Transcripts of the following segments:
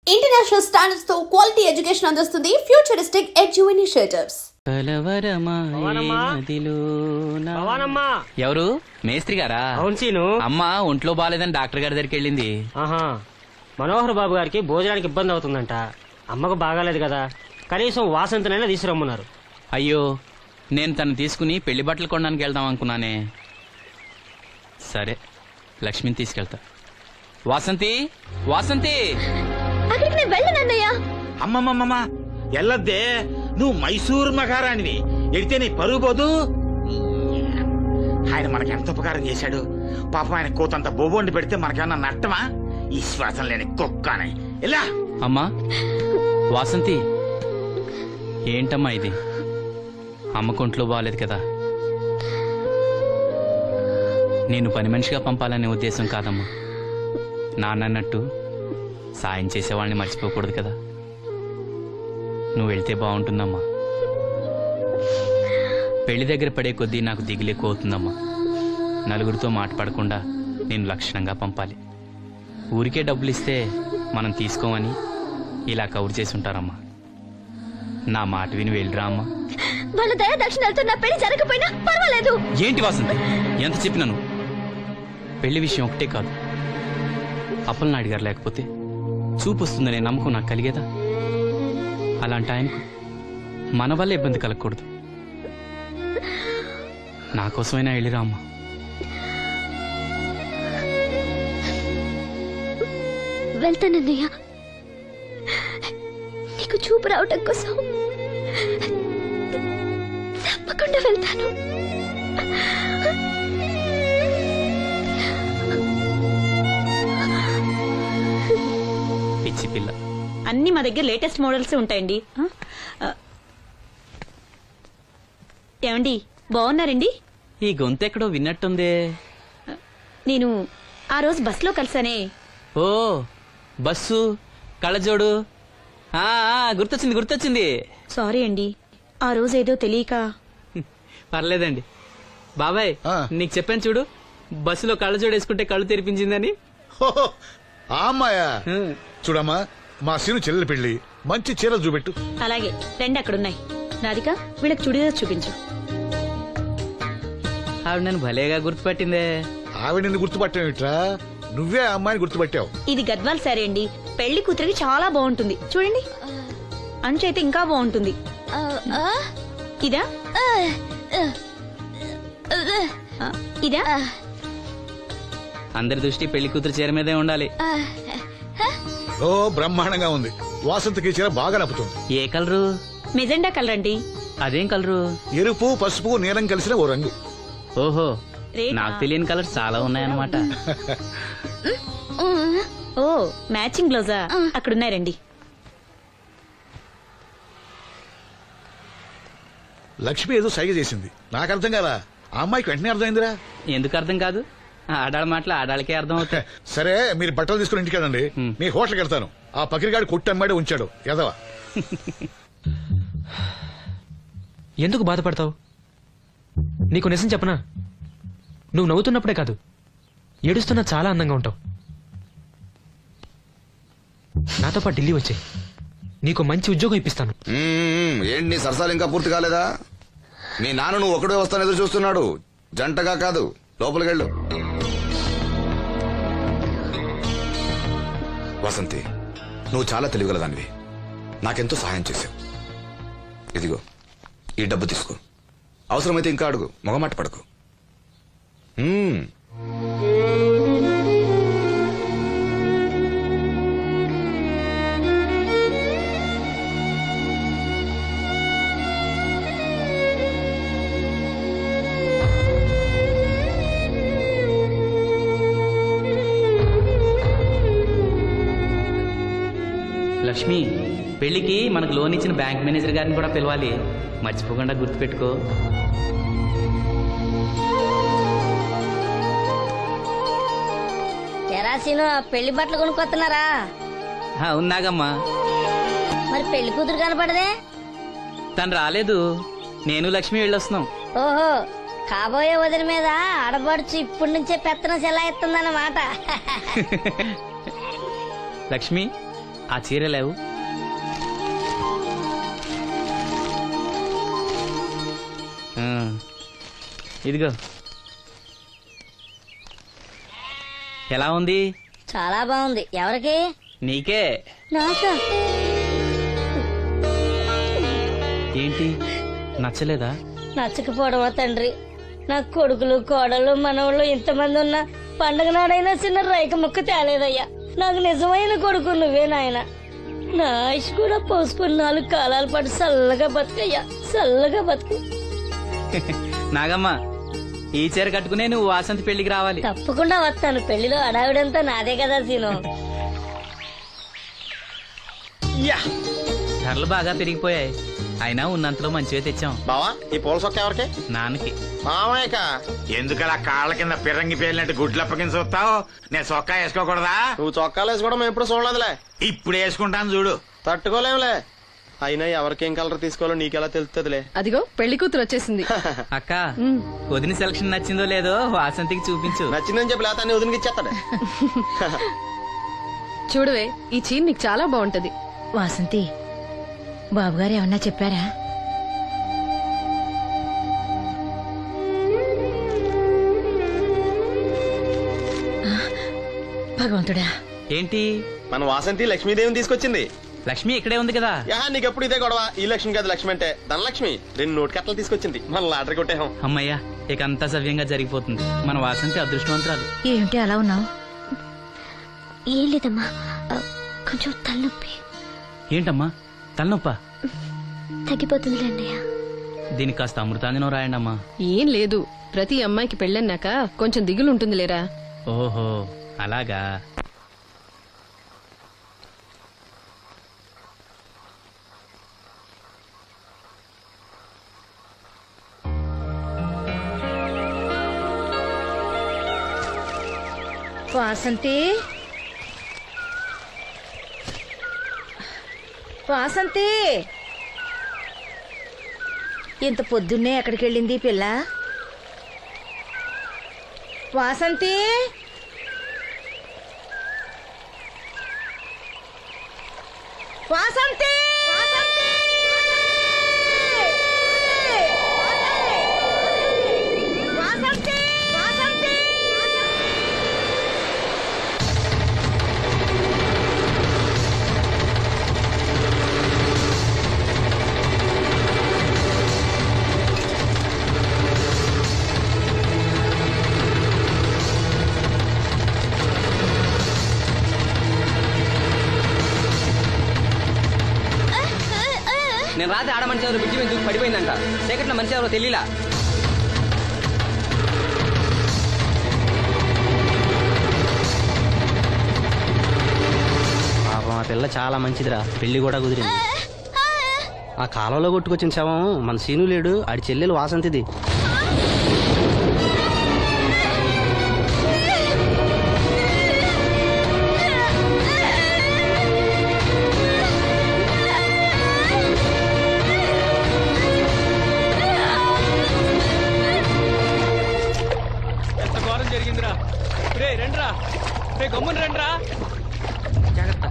International standards తో quality education అందిస్తుంది futuristic edu initiatives. ఎవరు మేస్త్రి గారా? అవును సీను. అమ్మ ఒంట్లో బాగాలేదని డాక్టర్ గారి దగ్గరికి వెళ్ళింది. ఆహా, మనోహర్ బాబు గారికి భోజనానికి ఇబ్బంది అవుతుందంట. అమ్మకు బాగాలేదు కదా, కనీసం వాసంతనైనా తీసుకురమ్మన్నారు. అయ్యో, నేను తను తీసుకుని పెళ్లి బట్టలు కొనడానికి వెళ్దాం అనుకున్నానే. సరే, లక్ష్మిని తీసుకెళ్తా. వాసంతి, వాసంతి! అమ్మమ్మమ్మ ఎల్లద్దే, నువ్వు మైసూరు మహారాణివి. ఎడితే నీ పరుగు పోదు. ఆయన మనకి ఎంత ఉపకారం చేశాడు. పాపం ఆయన కోతంత బొబ్బొండి పెడితే మనకేమన్నా నష్టమా? ఈ శ్వాసం లేని కుక్కనే. ఇలా అమ్మా వాసంతి, ఏంటమ్మా ఇది? అమ్మకుంట్లో బాగాలేదు కదా. నేను పని మనిషిగా పంపాలనే ఉద్దేశం కాదమ్మా. నాన్నన్నట్టు సాయం చేసేవాళ్ళని మర్చిపోకూడదు కదా. నువ్వు వెళ్తే బాగుంటుందమ్మా. పెళ్లి దగ్గర పడే కొద్దీ నాకు దిగులెక్కువ అవుతుందమ్మా. నలుగురితో మాట పడకుండా నేను లక్షణంగా పంపాలి. ఊరికే డబ్బులు ఇస్తే మనం తీసుకోమని ఇలా కవర్ చేసి ఉంటారమ్మా. నా మాట విని వెళ్ళిరా అమ్మా. వాళ్ళ దయ దక్షిణాలతో నా పెళ్లి జరగకపోయినా పర్వాలేదు. ఏంటి వాసంతి, ఎంత చెప్పినాను? పెళ్లి విషయం ఒకటే కాదు, అప్పలనాయుడు గారు లేకపోతే చూపు వస్తుందనే నమ్మకం నాకు కలిగేదా? అలాంటి ఆయనకు మన వల్ల ఇబ్బంది కలగకూడదు. నా కోసమైనా వెళ్ళిరా అమ్మా. వెళ్తానన్నయ్య, నీకు చూపు రావటం కోసం తప్పకుండా వెళ్తాను. పిచ్చి పిల్ల. అన్ని మా దగ్గర లేటెస్ట్ మోడల్స్ ఉంటాయండి. ఏమండి, బాగున్నారండి? ఈ గొంతు ఎక్కడో విన్నట్టుందే. నేను ఆ రోజు బస్సులో కలిసానే. ఓ, బస్సు, కళ్ళజోడు. గుర్తొచ్చింది గుర్తొచ్చింది. సారీ అండి, ఆ రోజు ఏదో తెలియక. పర్లేదండి. బాబాయ్, నీకు చెప్పాను చూడు, బస్సులో కళ్ళజోడు వేసుకుంటే కళ్ళు తెరిపించిందని. ఆ అమ్మాయా? చూడమ్మా, మా సీను చెల్లెలు పెళ్లి, మంచి చీరలు చూపెట్టు. అలాగే, రెండు అక్కడున్నాయి. రాధిక, వీళ్ళకి చుడిదార్ చూపించు. ఆవిడ నన్ను భలేగా గుర్తుపట్టిందే. ఆవిడ నిన్ను గుర్తుపట్టావిట్రా? నువ్వే ఆ అమ్మాయిని గుర్తుపట్టావు. ఇది గద్వాల్ సారీ అండి, పెళ్లి కూతురికి చాలా బాగుంటుంది. చూడండి, అంచు అయితే ఇంకా బాగుంటుంది. ఇదా ఇదా? అందరి దృష్టి పెళ్లి కూతురు చీర మీదే ఉండాలి. ఓ, బ్రహ్మాండంగా ఉంది. వాసంతకి చీర బాగా నప్పుతుంది. ఏ కలరు? మెజెండా కలర్ అండి. అదేం కలరు? ఎరుపు, పసుపు, నీలం కలిసిన ఓ రంగు. ఓహో, రేటా? నాకు తెలియని కలర్ చాలా ఉన్నాయన్నమాట. ఓ, మ్యాచింగ్ బ్లౌజా? అక్కడున్నారండి. లక్ష్మి ఏదో సైగ చేసింది, నాకు అర్థం కాదా. ఆ అమ్మాయికి వెంటనే అర్థమైందిరా. ఎందుకు అర్థం కాదు? ఆడాళ్ళ మాటలు ఆడాళ్ళకే అర్థం అవుతాయి. సరే, మీరు బట్టలు తీసుకుని ఇంటికి వెళ్ళండి. మీ హోటల్కి వెళ్తాను. ఆ పకిరిగాడు కొట్టి అమ్మాడే ఉంచాడు ఎదవా. ఎందుకు బాధపడతావు? నీకు నిజం చెప్పనా, నువ్వు నవ్వుతున్నప్పుడే కాదు, ఏడుస్తున్నా చాలా అందంగా ఉంటావు. నాతో పాటు ఢిల్లీ వచ్చే, నీకు మంచి ఉద్యోగం ఇప్పిస్తాను. ఏంటి నీ సరసాలు ఇంకా పూర్తి కాలేదా? మీ నాన్న నువ్వు ఒకడే వస్తాను ఎదురు చూస్తున్నాడు, జంటగా కాదు. లోపలికెళ్ళు. వసంతి, నువ్వు చాలా తెలివిగలదానివి. నాకెంతో సహాయం చేశావు. ఇదిగో ఈ డబ్బు తీసుకో. అవసరమైతే ఇంకా అడుగు, మొగమాట పడకు. లక్ష్మి, పెళ్లికి మనకు లోన్ ఇచ్చిన బ్యాంక్ మేనేజర్ గారిని కూడా పిలవాలి. మర్చిపోకుండా గుర్తుపెట్టుకో. తెరాసీను పెళ్లి బట్టలు కొనుక్కొస్తున్నారా? ఉన్నాగమ్మా. మరి పెళ్లి కూతురు కనపడదే? తను రాలేదు, నేను లక్ష్మి వెళ్ళొస్తున్నాం. ఓహో, కాబోయే వదిన మీద ఆడబడుచు ఇప్పటి నుంచే పెత్తనం సెలా ఎత్తుందన్నమాట. లక్ష్మి, ఆ చీర లేవు. ఇదిగో. ఎలా ఉంది? చాలా బాగుంది. ఎవరికి? నీకే. నాకా? ఏంటి నచ్చలేదా? నచ్చకపోవడమా తండ్రి? నా కొడుకులు కోడలు మనవాళ్ళు ఇంతమంది ఉన్నా పండగ నాడైనా చిన్న రైక ముక్క తేలేదయ్యా. నాకు నిజమైన కొడుకు నువ్వే నాయన. నా ఆయుష్ కూడా పోసుకుని 4 కాలాల పాటు చల్లగా బతుకయ్యా, చల్లగా బతుకు. నాగమ్మ, ఈ చీర కట్టుకునే నువ్వు వాసంతి పెళ్లికి రావాలి. తప్పకుండా వస్తాను. పెళ్లిలో అడావిడంతా నాదే కదా సీను. ధరలు బాగా పెరిగిపోయాయి. అయినా ఉన్నంతలో మంచివే తెచ్చాం. బావా ఈ పూల సొక్క ఎవరికి? నాన్నకి. మామయ్యక. ఎందుకలా కాళ్ళ కింద పిరంగి పేలినట్టు గుడ్లు అప్పగించి చూస్తావు? నేను సొక్కా వేసుకోకూడదా? నువ్వు చొక్కాలు వేసుకోవడం మేము ఎప్పుడు చూడలేదులే. ఇప్పుడు వేసుకుంటాను చూడు. తట్టుకోలేములే. అయినా ఎవరికేం కలర్ తీసుకోవాలో నీకెలా తెలుస్తుందిలే. అదిగో పెళ్లి కూతురు వచ్చేసింది. అక్క, వదిన సెలక్షన్ నచ్చిందో లేదో వాసంతికి చూపించు. నచ్చిందని చెప్పి లేత అన్ని వదిలికి ఇచ్చేస్తాడు. చూడవే, ఈ చీర నీకు చాలా బాగుంటది. వాసంతి, బాబుగారు ఏమన్నా చెప్పారా? భగవంతుడా. ఏంటి? మన వాసంతి లక్ష్మీదేవిని తీసుకొచ్చింది. లక్ష్మి ఇక్కడే ఉంది కదా. యా నీకెప్పుడు ఇదే గొడవ. ఈ లక్ష్మి కాదు, లక్ష్మి అంటే ధనలక్ష్మి. 2 నోటు కట్టలు తీసుకొచ్చింది. మన లాటరీ కొట్టేహం. అమ్మయ్యా, ఇక అంతా సవ్యంగా జరిగిపోతుంది. మన వాసంతి అదృష్టవంతురాలు. ఏమిటి అలా ఉన్నావు? ఏం లేదమ్మా, కొంచెం తలనొప్పి. ఏంటమ్మా తలనొప్పా? తగ్గిపోతుంది అన్నయ్య. దీనికి కాస్త అమృతాంజనం రాయండి అమ్మా. ఏం లేదు, ప్రతి అమ్మాయికి పెళ్ళన్నాక కొంచెం దిగులు ఉంటుంది లేరా. ఓహో అలాగా. వాసంతి, వాసంతి, ఇంత పొద్దున్నే ఎక్కడికి వెళ్ళింది పిల్ల? వాసంతి, వాసంతి, వాసంతి, వాసంతి. నేను రాత్రి ఆడ మనిషి ఎవరు బిడ్జి మీద దూకి పడిపోయిందంట. చీకట్లో మనిషి ఎవరో తెలియలా. పాపం ఆ పిల్ల చాలా మంచిదిరా. పెళ్లి కూడా కుదిరింది. ఆ కాలంలో కొట్టుకొచ్చిన శవం మన సీను లేడు, ఆడి చెల్లెలు వాసంతిది. జరిగిందిరా. రే రండ్రా, రే గమ్మున రండ్రా. జాగ్రత్త.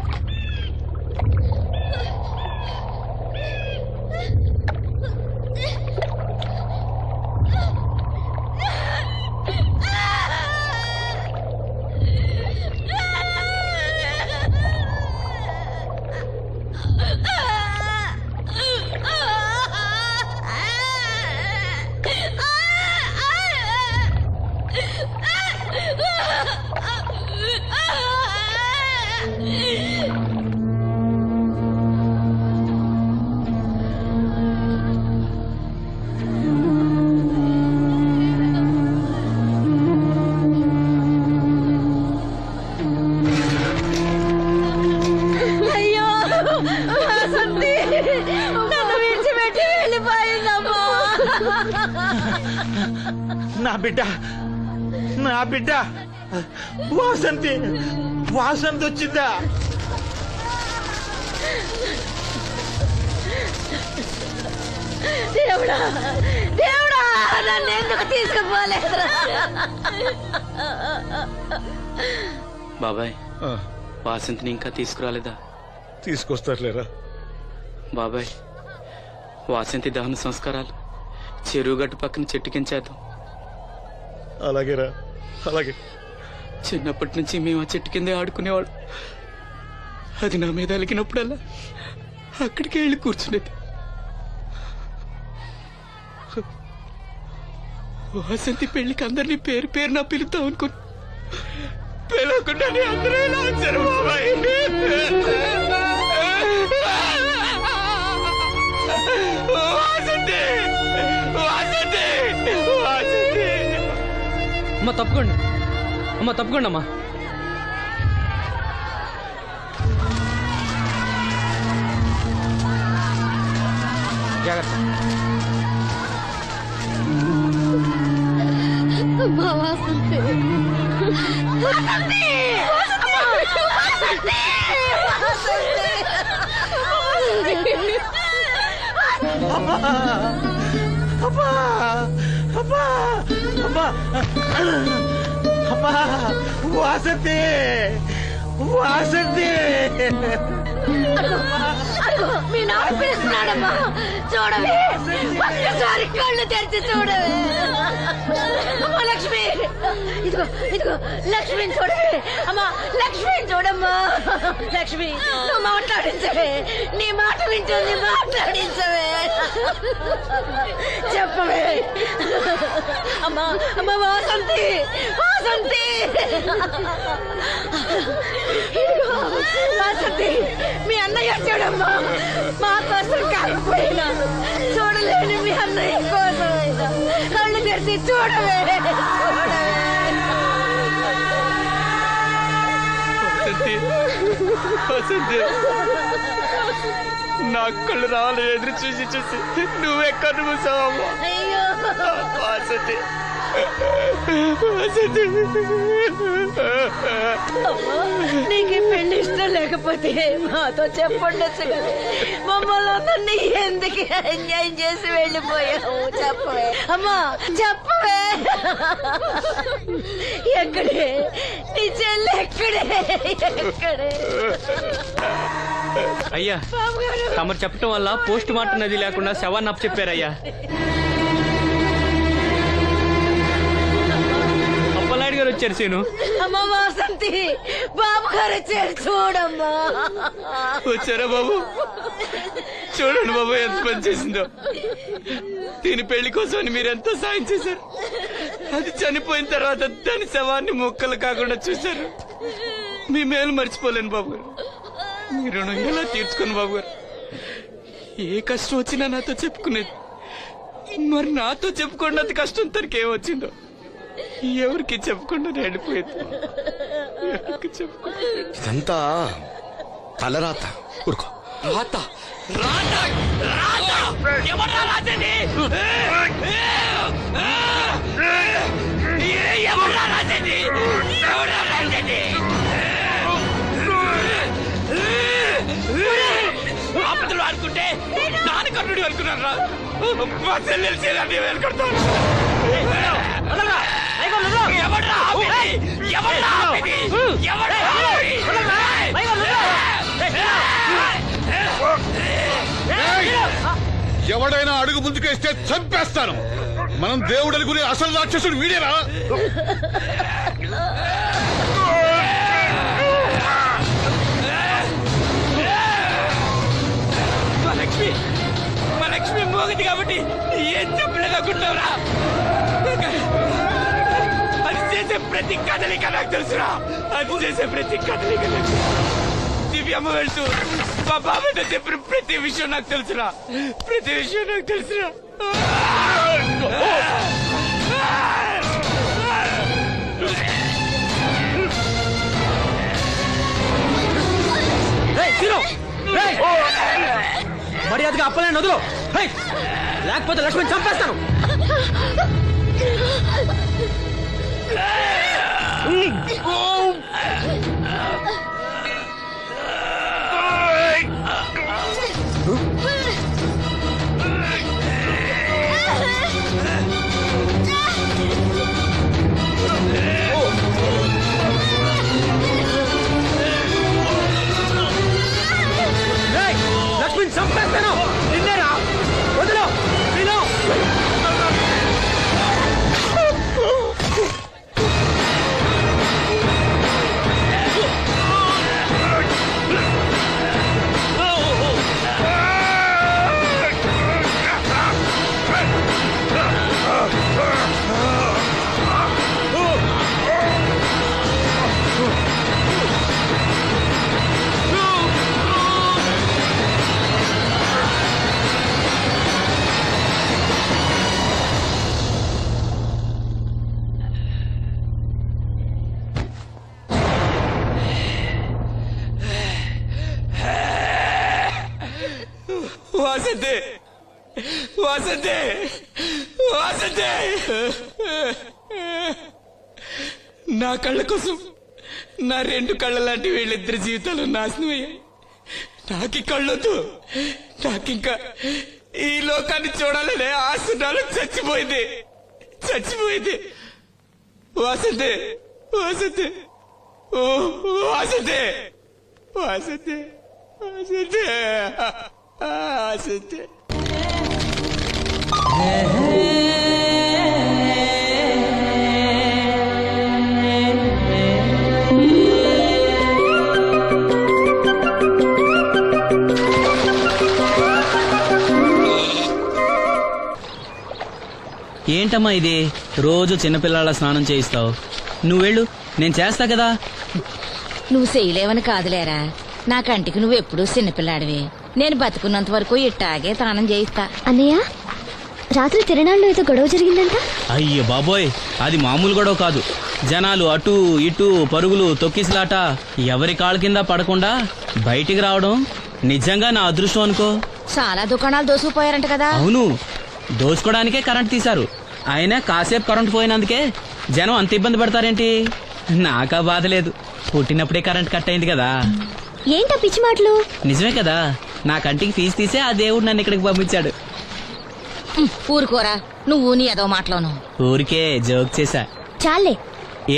అయ్యో వాసంతి, నన్ను విడిచిపెట్టి వెళ్ళిపోయిందమ్మా. నా బిడ్డ, నా బిడ్డ వాసంతి, వాసంతి వచ్చిందా? దేవుడా, దేవుడా, నన్ను ఎందుకు తీసుకుపోలేదురా? బాబాయ్, వాసంతిని ఇంకా తీసుకురాలేదా? తీసుకొస్తారులేరా. బాబాయ్, వాసంతి దహన సంస్కారాలు చెరువు గట్టు పక్కన చెట్టు కించేద్దాం. అలాగేరా, అలాగే. చిన్నప్పటి నుంచి మేము ఆ చెట్టు కిందే ఆడుకునేవాడు. అది నా మీద అలిగినప్పుడల్లా అక్కడికి వెళ్ళి కూర్చునేది. వాసంతి పెళ్లికి అందరినీ పేరు పేరు నా పిలుద్దాం అనుకుని పిలవకుండానే అందరూ ఇలా వచ్చారు బాబాయ్. వాసంతి, వాసంతి, వాసంతి. అమ్మ తప్పకుండా, అమ్మ తప్పకుండా అమ్మా. జాగ్రత్త. వాసంతి, వాసంతి. మీ నాన్న పిలుస్తున్నాడమ్మా, చూడవే, ఒక్కసారి కళ్ళు తెరిచి చూడవే. అమ్మా లక్ష్మి, ఇదిగో ఇదిగో లక్ష్మిని చూడవే. అమ్మా లక్ష్మిని చూడమ్మా. లక్ష్మి, నువ్వు మాట్లాడించవే, నీ మాట వింటుంది, మాట్లాడించవే, చెప్పవే. అమ్మా అమ్మా వాసంతి, వాసంతి, ఇదిగో వాసంతి, మీ అన్నయ్య చూడమ్మా, మా కోసం కాకపోయినా చూడలేని మీ అన్నయ్య కోసమైనా కళ్ళు తెరిచి చూడవే, చూడవే. వసంతి, నా కళ్ళు రావాలి ఎదురు చూసి చూసి నువ్వెక్కడ మూసావమ్మా. అయ్యో వసంతి, వసంతి. అమ్మా, నీకు ఈ పెళ్లి ఇష్టం లేకపోతే మాతో చెప్పండొచ్చు కదా. మమ్మల్ని అందరినీ ఎందుకు ఎంజాయ్ చేసి వెళ్ళిపోయావు, చెప్పవే. అమ్మా చెప్పవే. ఎక్కడే నీ చెల్లి, ఎక్కడే, ఎక్కడే. అయ్యా, తమరు చెప్పటం వల్ల పోస్ట్ మార్టం నది లేకుండా శవాన్ని అప్పచెప్పారయ్యా. అప్పలనాయుడు గారు వచ్చారు సీను. అమ్మ వాసంతి, బాబు గారు వచ్చారు, చూడమ్మా. వచ్చారా బాబు? చూడండి బాబు ఎంత పని చేసిందో. దీని పెళ్లి కోసమని మీరు ఎంతో సాయం చేశారు. అది చనిపోయిన తర్వాత దాని శవాన్ని ముక్కలు కాకుండా చూశారు. మీ మేలు మర్చిపోలేను బాబు గారు. మీ రుణం ఎలా తీర్చుకోను బాబు గారు. ఏ కష్టం వచ్చినా నాతో చెప్పుకునేది. మరి నాతో చెప్పుకున్నంత కష్టం తనకి ఏమొచ్చిందో ఎవరికి చెప్పకుండా వెళ్ళిపోయేది. ఎవరికి చెప్పకుండా. ఇదంతా తలరాత. ఊరుకో. రాత, రాత, రాత. ఎవడ్రా రాసేది? ఎవడ్రా రాసేది? ఎవడ్రా రాసేది? ఆపదలు అనుకుంటే నాన్న కర్ణుడి అనుకున్నాను రా. మా చెల్లెలు చేయాలని వెళ్ళుకుంటాను. ఎవడ్రా ఆపేది? ఎవడ్రా ఆపేది? ఎవడ్రా ఆపేది? ఎవడైనా అడుగు ముందుకేస్తే చంపేస్తాను. మనం దేవుడు అనుకునే అసలు రాక్షసుడు వీడేరా. మా లక్ష్మి మోగది కాబట్టి ఏం చెప్పలేదనుకుంటున్నావురా? అది చేసే ప్రతి కదలిక నాకు తెలుసురా. అది చేసే ప్రతి కదలిక నాకు. దివ్యమ్మ వెళ్తూ మా బాబాయ్తో చెప్పిన ప్రతి విషయం నాకు తెలుసురా. ప్రతి విషయం నాకు తెలుసురా. మర్యాదగా అప్పలనాయుడు వదులు, లేకపోతే లక్ష్మిని చంపేస్తాను. చంపేస్తాను నిన్నేరా వదిలో విను వాసంతి వాసంతి వాసంతి నా కళ్ళ కోసం నా రెండు కళ్ళ లాంటి వీళ్ళిద్దరి జీవితాలు నాశనమయ్యాయి. నాకి కళ్ళొద్దు, నాకింకా ఈ లోకాన్ని చూడాలనే ఆశ నాలో చచ్చిపోయింది చచ్చిపోయింది. వాసంతి వాసంతి ఓ వాసంతి వాసంతి వాసంతి వాసంతి. ఏంటమ్మా ఇది? రోజు చిన్నపిల్లల స్నానం చేయిస్తావు. నువ్వెళ్ళు, నేను చేస్తా కదా. నువ్వు చేయలేవని కాదులేరా, నా కంటికి నువ్వు ఎప్పుడూ చిన్నపిల్లాడివి. నేను బతుకున్నంత వరకు ఇట్టాగే స్నానం చేయిస్తా. అన్నయ్య, రాత్రి తిరణాల్లో ఏదో గొడవ జరిగిందంట. అయ్యో బాబోయ్, అది మామూలు గొడవ కాదు. జనాలు అటు ఇటు పరుగులు, తొక్కిసలాట, ఎవరి కాళ్ళ కింద పడకుండా బయటికి రావడం నిజంగా నా అదృష్టం అనుకో. చాలా దుకాణాలు దోసుకుపోయారంట కదా. అవును, దోచుకోవడానికే కరెంట్ తీశారు. అయినా కాసేపు కరెంట్ పోయినందుకే జనం అంత ఇబ్బంది పడతారేంటి? నాకా బాధ లేదు, పుట్టినప్పుడే కరెంట్ కట్ అయింది కదా. ఏంటా పిచ్చి మాటలు? నిజమే కదా, నా కంటికి ఫీజు తీసే ఆ దేవుడు నన్ను ఇక్కడికి పంపించాడు. ఊరుకోరా, నువ్వు నీ ఏదో మాటలోను. ఊరికే జోక్ చేశా. చాలే.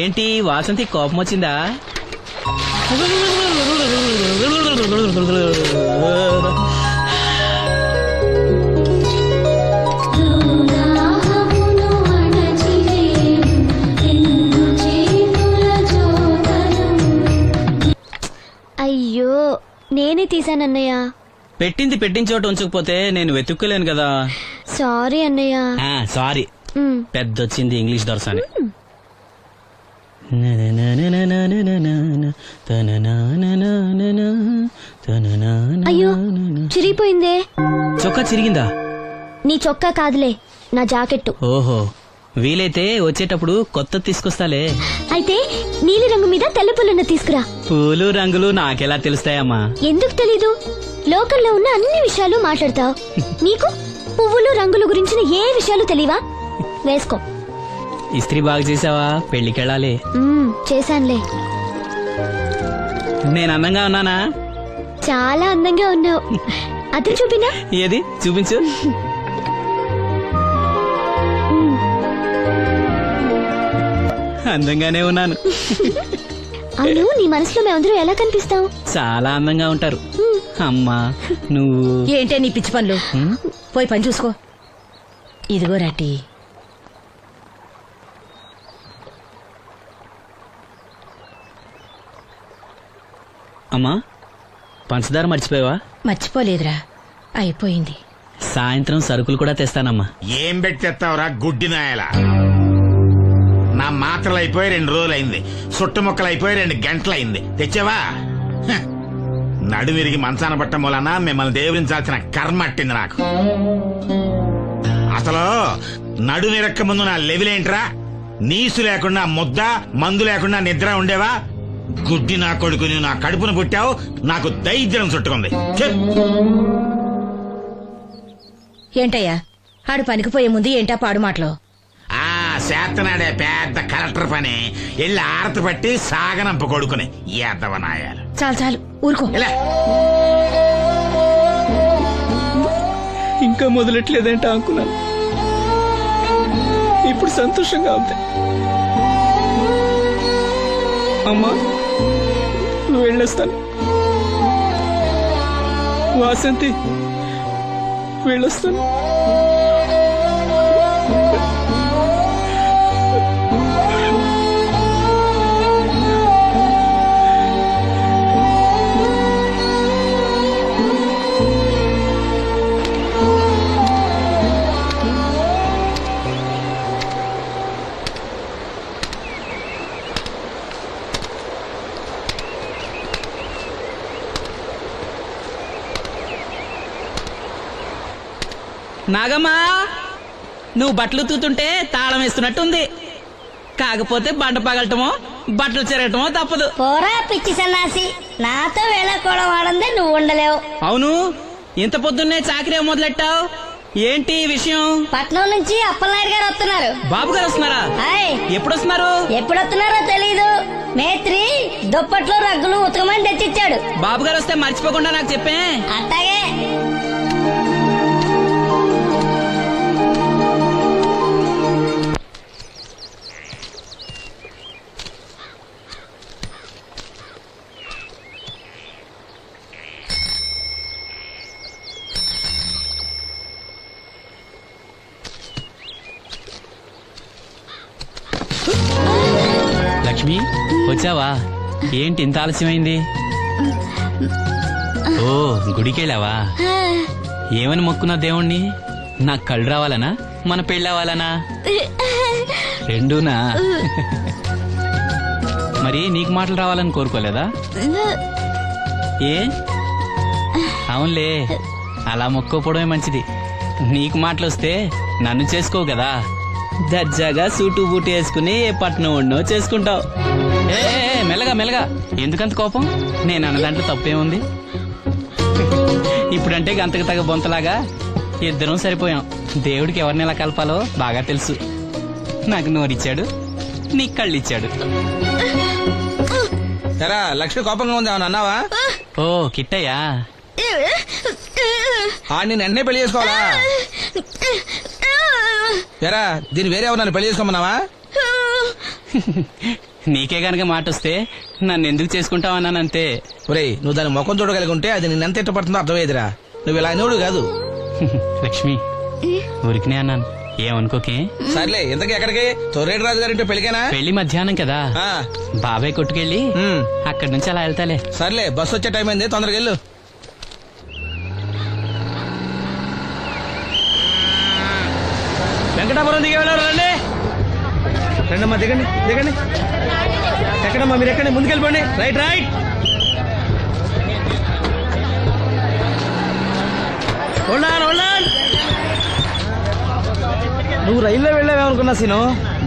ఏంటి వాసంతి కోపం వచ్చిందా? అయ్యో, నేనే తీసానన్నయ్య. పెట్టింది పెట్టిన చోట ఉంచకపోతే నేను వెతుక్కోలేను కదా. సారీ అన్నయ్య. సారీ. పెద్దొచ్చింది ఇంగ్లీష్ దొరసాని. అయ్యో, చిరిగిపోయిందే. చొక్కా చిరిగిందా? నీ చొక్కా కాదులే, నా జాకెట్టు. ఓహో, వీలైతే వచ్చేటప్పుడు కొత్త తీసుకొస్తాలే. అయితే నీలి రంగు మీద తెల్ల పుల్లన్న తీసుకురా. పూలు రంగులు నాకెలా తెలుస్తాయమ్మా? ఎందుకు తెలీదు? లోకల్లో ఉన్న అన్ని విషయాలు మాట్లాడతావు. నీకు పువ్వులు రంగులు గురించిన ఏ విషయాలు తెలియవా? వేసుకో. ఇస్త్రీ బాగా చేసావా? పెళ్లికెళ్ళాలి. చేశానులే. నేను అందంగా ఉన్నానా? చాలా అందంగా ఉన్నావు. అది చూపినా? ఏది చూపించు. అందంగానే ఉన్నాను. అవును, నీ మనసులో మేమందరం ఎలా కనిపిస్తావు? చాలా అందంగా ఉంటారు. అమ్మా నువ్వు ఏంటే నీ పిచ్చి పనులు? పోయి పని చూసుకో. ఇదిగో రాటి. అమ్మా, పంచదార మర్చిపోయావా? మర్చిపోలేదురా, అయిపోయింది. సాయంత్రం సరుకులు కూడా తెస్తానమ్మా. ఏం పెట్టి తెస్తావురా గుడ్డి నాయలా? నా మాత్రలు అయిపోయి 2 రోజులైంది, సుట్టుముక్కలు అయిపోయి 2 గంటలైంది. తెచ్చావా? నడుమిరిగి మంచాన పట్టం వలన మిమ్మల్ని దేవురించాల్సిన కర్మ అట్టింది నాకు. అసలు నడుమిరక్క ముందు నా లెవెలేంట్రా? నీసు లేకుండా ముద్ద, మందు లేకుండా నిద్ర ఉండేవా? గుడ్డి నా కొడుకు, నువ్వు నా కడుపును పుట్టావు, నాకు దైద్యం చుట్టుకుంది. ఏంటయ్యా, ఆడు పనికిపోయే ముందు ఏంటా పాడు మాటలు? చేతనాడే పెద్ద కలెక్టర్ పని. వెళ్ళి ఆరతి పట్టి సాగనంప కొడుకుని ఎద్దవనాయాలు. చాలు చాలు, ఊరుకో. ఇంకా మొదలెట్లేదేంటా అనుకున్నాను. ఇప్పుడు సంతోషంగా ఉంది. అమ్మా, నువ్వు వెళ్ళొస్తాను. వాసంతి, వెళ్ళొస్తాను. నాగమ్మా, నువ్వు బట్టలు తూతుంటే తాళం వేస్తున్నట్టుంది. కాకపోతే బండ పగలటమో బట్టలు చెరగటమో తప్పదు. పోరా పిచ్చి సన్నాసి, నాతో వేళకోవడం వాడందే నువ్వు ఉండలేవు. అవును, ఇంత పొద్దున్నే చాకరీ మొదలెట్టావు, ఏంటి విషయం? పట్నం నుంచి అప్పలనాయుడు గారు వస్తున్నారు. బాబు గారు వస్తున్నారా? ఎప్పుడు వస్తున్నారు? ఎప్పుడు వస్తున్నారో తెలీదు. మేత్రి దుప్పట్లు రగ్గులు ఉతకమని తెచ్చిచ్చాడు. బాబు గారు వస్తే మర్చిపోకుండా నాకు చెప్పే. అట్టాగే. లక్ష్మి, వచ్చావా? ఏంటి ఇంత ఆలస్యమైంది? ఓ, గుడికెళ్ళావా? ఏమని మొక్కున్నా దేవుణ్ణి? నాకు కళ్ళు రావాలనా, మన పెళ్ళవాలనా? రెండూనా? మరి నీకు మాటలు రావాలని కోరుకోలేదా? ఏ? అవునులే, అలా మొక్కోపోవడమే మంచిది. నీకు మాటలు వస్తే నన్ను చేసుకోవు కదా. దర్జాగా సూటు బూటు వేసుకుని ఏ పట్నం ఉండో చేసుకుంటావు. ఏ మెల్లగా మెల్లగా, ఎందుకంత కోపం? నేను అన్న దాంట్లో తప్పేముంది? ఇప్పుడంటే గంతకు తగ్గ బొంతలాగా ఇద్దరం సరిపోయాం. దేవుడికి ఎవరిని ఎలా కలపాలో బాగా తెలుసు. నాకు నోరిచ్చాడు, నీకు కళ్ళు ఇచ్చాడు. లక్ష్మి కోపంగా ఉంది, ఏమన్నా అన్నావా? ఓ కిట్టయ్యా, నేను వెంటనే పెళ్లి చేసుకోవాలా? ఎరా, దీన్ని వేరే ఎవరు పెళ్లి చేసుకోమన్నావా? నీకే గనక మాట వస్తే నన్ను ఎందుకు చేసుకుంటావన్నానంతే. ఒరేయ్, నువ్వు దాని ముఖం చూడగలిగి ఉంటే అది నిన్నెంత ఇష్టపడుతుందో అర్థమయ్యేదిరా. నువ్వు ఇలా అనేవాడు కాదు. లక్ష్మి, ఊరికినే అన్నాను, ఏమనుకోకే. సర్లే, ఇంతకీ ఎక్కడికి? తొర్రేటి రాజు గారింటే పెళ్లికేనా? పెళ్లి మధ్యాహ్నం కదా, బాబాయ్ కొట్టుకెళ్ళి అక్కడి నుంచి అలా వెళ్తాలే. సర్లే, బస్సు వచ్చే టైం అయింది, తొందరగా వెళ్ళు. వెంకటాపురం దిగే వెళ్ళారు, రండి రండమ్మా, దిగండి దిగండి. ఎక్కడమ్మా మీరు? ఎక్కండి, ముందుకెళ్ళిపోండి. Right right. నువ్వు రైల్లో వెళ్ళావేమనుకున్నా సీను.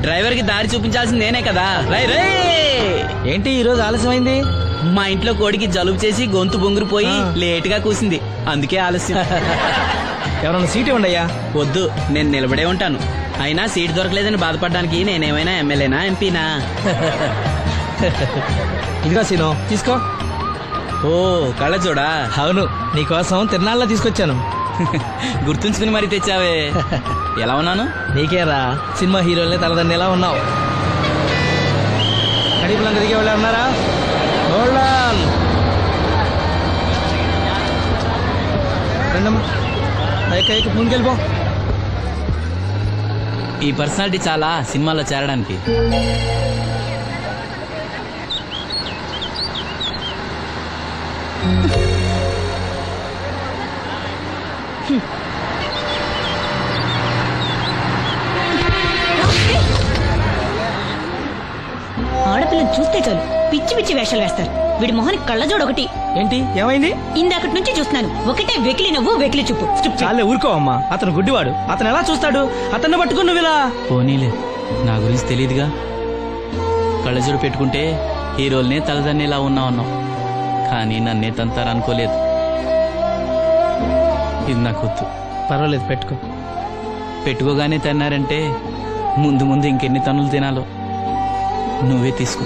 డ్రైవర్ కి దారి చూపించాల్సింది నేనే కదా. రై రై. ఏంటి ఈ రోజు ఆలస్యమైంది? మా ఇంట్లో కోడికి జలుబు చేసి గొంతు బొంగురుపోయి లేట్ గా కూసింది, అందుకే ఆలస్యం. ఎవరన్నా సీట్ ఇవ్వండి అయ్యా. వద్దు, నేను నిలబడే ఉంటాను. అయినా సీట్ దొరకలేదని బాధపడడానికి నేనేమైనా ఎమ్మెల్యేనా, ఎంపీనా? ఇదిగా సీను, తీసుకో. ఓ, కళ్ళజోడా? అవును, నీకోసం తిరునాళ్ళ తీసుకొచ్చాను. గుర్తుంచుకుని మరి తెచ్చావే. ఎలా ఉన్నాను? నీకేరా, సినిమా హీరోల్ని తలదన్ని ఎలా ఉన్నావు? కడిపులంక దిగే వాళ్ళు ఉన్నారా? రండమ్మా, ముందుకెళ్ళిపో. ఈ పర్సనాలిటీ చాలా సినిమాలో చేరడానికి. ఆడపిల్లని చూస్తే చాలు పిచ్చి పిచ్చి వేషాలు వేస్తారు. వీడి మొహానికి కళ్ళజోడు ఒకటి. ఏంటి, ఏమైంది? ఇందాకటి నుంచి చూస్తున్నాను, ఒకటే వెకిలి నవ్వు, వెకిలి చూపు. చాలే ఊరుకో అమ్మా, అతను గుడ్డివాడు. అతను ఎలా చూస్తాడు? అతన్ని పట్టుకుని నువ్వు ఇలా. పోనీలే, నా గురించి తెలియదుగా. కళ్ళజోడు పెట్టుకుంటే హీరోల్నే తలదన్నేలా ఉన్నావు, కానీ నన్నే తంతారనుకోలేదు. ఇది నాకు వద్దు. పర్వాలేదు, పెట్టుకో. పెట్టుకోగానే తన్నారంటే ముందు ముందు ఇంకెన్ని తన్నులు తినాలో. నువ్వే తీసుకో.